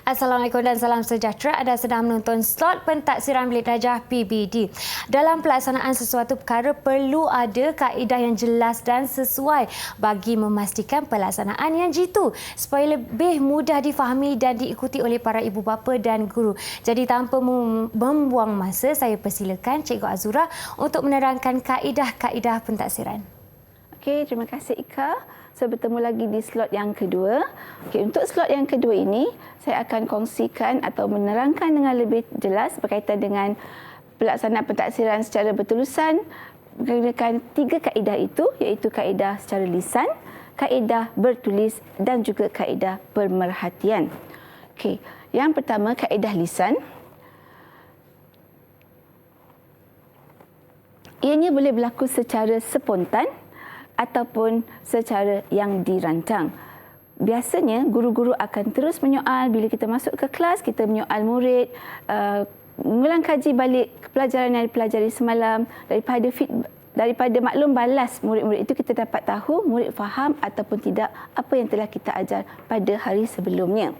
Assalamualaikum dan salam sejahtera. Anda sedang menonton slot pentaksiran Bilik Darjah PBD. Dalam pelaksanaan sesuatu perkara perlu ada kaedah yang jelas dan sesuai bagi memastikan pelaksanaan yang jitu supaya lebih mudah difahami dan diikuti oleh para ibu bapa dan guru. Jadi tanpa membuang masa, saya persilakan Cikgu Azura untuk menerangkan kaedah-kaedah pentaksiran. Okey, terima kasih Ika. Saya bertemu lagi di slot yang kedua. Okey, untuk slot yang kedua ini, saya akan kongsikan atau menerangkan dengan lebih jelas berkaitan dengan pelaksanaan pentaksiran secara berterusan menggunakan 3 kaedah itu, iaitu kaedah secara lisan, kaedah bertulis dan juga kaedah pemerhatian. Okey, yang pertama kaedah lisan. Ianya boleh berlaku secara spontan ataupun secara yang dirancang. Biasanya guru-guru akan terus menyoal bila kita masuk ke kelas, kita menyoal murid, mengulang kaji balik pelajaran yang dipelajari semalam. Daripada maklum balas murid-murid itu, kita dapat tahu murid faham ataupun tidak apa yang telah kita ajar pada hari sebelumnya.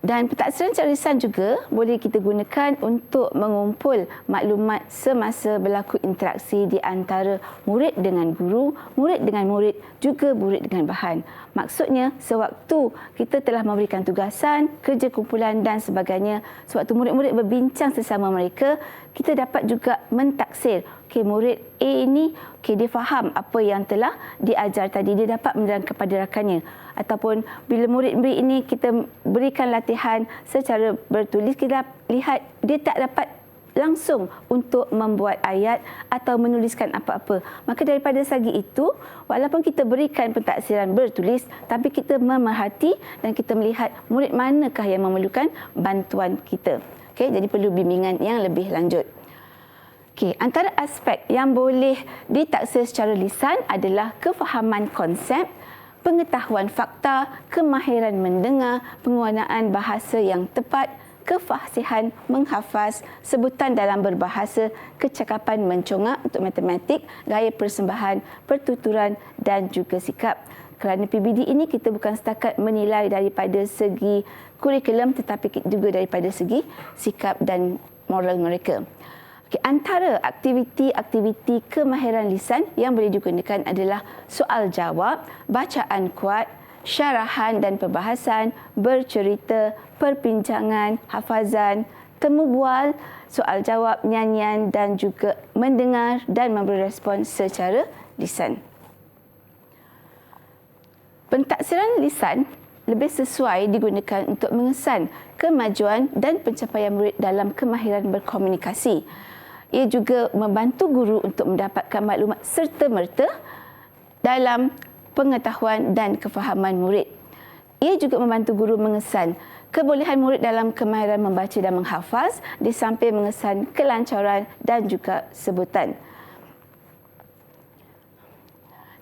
Dan pentaksiran secara lisan juga boleh kita gunakan untuk mengumpul maklumat semasa berlaku interaksi di antara murid dengan guru, murid dengan murid, juga murid dengan bahan. Maksudnya, sewaktu kita telah memberikan tugasan, kerja kumpulan dan sebagainya, sewaktu murid-murid berbincang sesama mereka, kita dapat juga mentaksir. Okey, murid A ini, dia faham apa yang telah diajar tadi, dia dapat menerangkan kepada rakannya. Ataupun bila murid B ini kita berikan latihan secara bertulis, kita lihat dia tak dapat langsung untuk membuat ayat atau menuliskan apa-apa. Maka daripada segi itu, walaupun kita berikan pentaksiran bertulis, tapi kita memerhati dan kita melihat murid manakah yang memerlukan bantuan kita. Okey, jadi perlu bimbingan yang lebih lanjut. Okey, antara aspek yang boleh ditaksir secara lisan adalah kefahaman konsep, pengetahuan fakta, kemahiran mendengar, penggunaan bahasa yang tepat, kefasihan menghafaz, sebutan dalam berbahasa, kecakapan mencongak untuk matematik, gaya persembahan, pertuturan dan juga sikap. Kerana PBD ini kita bukan setakat menilai daripada segi kurikulum tetapi juga daripada segi sikap dan moral mereka. Okay, antara aktiviti-aktiviti kemahiran lisan yang boleh digunakan adalah soal jawab, bacaan kuat, syarahan dan perbahasan, bercerita, perbincangan, hafazan, temu bual, soal jawab, nyanyian dan juga mendengar dan memberi respon secara lisan. Pentaksiran lisan lebih sesuai digunakan untuk mengesan kemajuan dan pencapaian murid dalam kemahiran berkomunikasi. Ia juga membantu guru untuk mendapatkan maklumat serta-merta dalam pengetahuan dan kefahaman murid. Ia juga membantu guru mengesan kebolehan murid dalam kemahiran membaca dan menghafaz di samping mengesan kelancaran dan juga sebutan.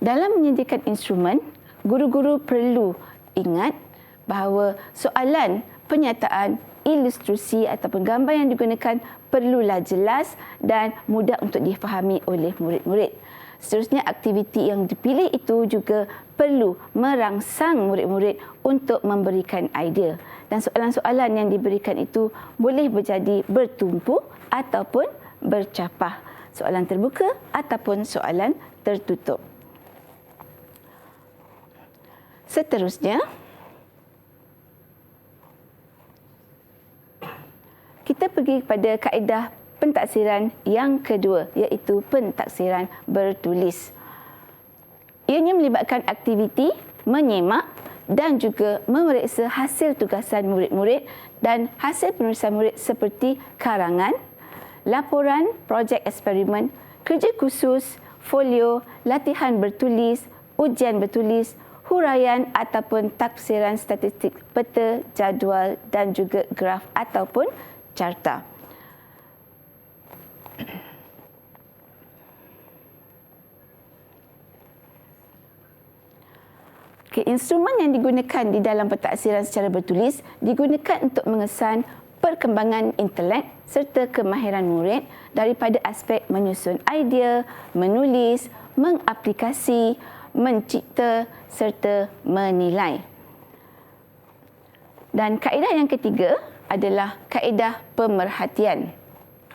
Dalam menyediakan instrumen, guru-guru perlu ingat bahawa soalan, penyataan, ilustrasi ataupun gambar yang digunakan perlulah jelas dan mudah untuk difahami oleh murid-murid. Seterusnya, aktiviti yang dipilih itu juga perlu merangsang murid-murid untuk memberikan idea. Dan soalan-soalan yang diberikan itu boleh berjadi bertumpu ataupun bercapah. Soalan terbuka ataupun soalan tertutup. Seterusnya, kita pergi kepada kaedah pentaksiran yang kedua, iaitu pentaksiran bertulis. Ianya melibatkan aktiviti menyemak dan juga memeriksa hasil tugasan murid-murid dan hasil penulisan murid seperti karangan, laporan, projek eksperimen, kerja khusus, folio, latihan bertulis, ujian bertulis, huraian ataupun taksiran statistik peta, jadual dan juga graf ataupun carta. Okay, instrumen yang digunakan di dalam pentaksiran secara bertulis digunakan untuk mengesan perkembangan intelek serta kemahiran murid daripada aspek menyusun idea, menulis, mengaplikasi, mencipta serta menilai. Dan kaedah yang ketiga adalah kaedah pemerhatian.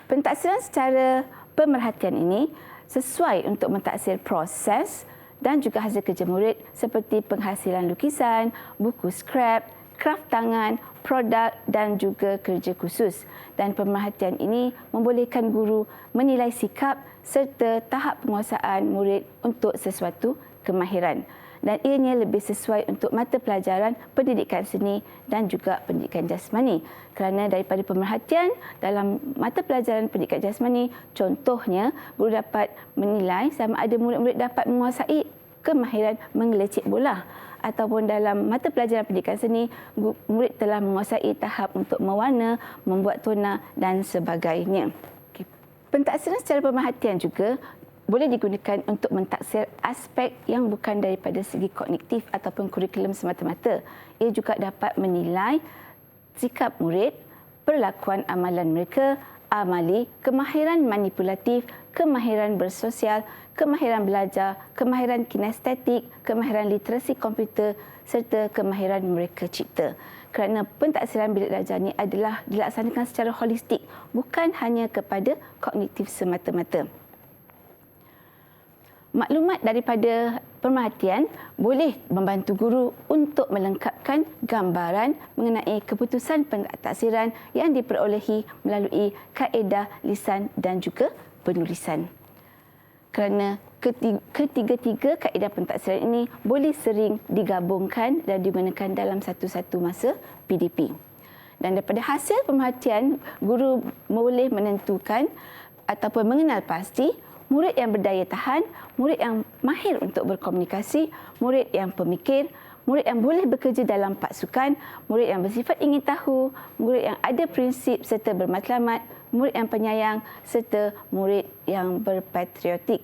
Pentaksiran secara pemerhatian ini sesuai untuk mentaksir proses dan juga hasil kerja murid seperti penghasilan lukisan, buku scrap, kraf tangan, produk dan juga kerja khusus. Dan pemerhatian ini membolehkan guru menilai sikap serta tahap penguasaan murid untuk sesuatu kemahiran. Dan ianya lebih sesuai untuk mata pelajaran pendidikan seni dan juga pendidikan jasmani. Kerana daripada pemerhatian dalam mata pelajaran pendidikan jasmani, contohnya guru dapat menilai sama ada murid-murid dapat menguasai kemahiran mengelecek bola, ataupun dalam mata pelajaran pendidikan seni, murid telah menguasai tahap untuk mewarna, membuat tona dan sebagainya. Pentaksiran secara pemerhatian juga boleh digunakan untuk mentaksir aspek yang bukan daripada segi kognitif ataupun kurikulum semata-mata. Ia juga dapat menilai sikap murid, perlakuan amalan mereka, amali, kemahiran manipulatif, kemahiran bersosial, kemahiran belajar, kemahiran kinestetik, kemahiran literasi komputer serta kemahiran mereka cipta. Kerana pentaksiran bilik darjah ini adalah dilaksanakan secara holistik, bukan hanya kepada kognitif semata-mata. Maklumat daripada pemerhatian boleh membantu guru untuk melengkapkan gambaran mengenai keputusan pentaksiran yang diperolehi melalui kaedah lisan dan juga penulisan. Kerana ketiga-tiga kaedah pentaksiran ini boleh sering digabungkan dan digunakan dalam satu-satu masa PDP. Dan daripada hasil pemerhatian, guru boleh menentukan ataupun mengenal pasti murid yang berdaya tahan, murid yang mahir untuk berkomunikasi, murid yang pemikir, murid yang boleh bekerja dalam pasukan, murid yang bersifat ingin tahu, murid yang ada prinsip serta bermatlamat, murid yang penyayang serta murid yang berpatriotik.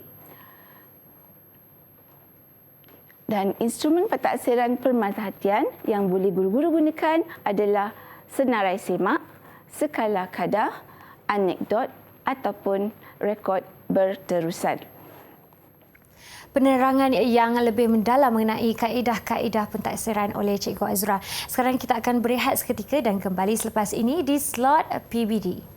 Dan instrumen pentaksiran pemerhatian yang boleh guru-guru gunakan adalah senarai semak, skala kadar, anekdot ataupun rekod berterusan. Penerangan yang lebih mendalam mengenai kaedah-kaedah pentaksiran oleh Cikgu Azura. Sekarang kita akan berehat seketika dan kembali selepas ini di slot PBD.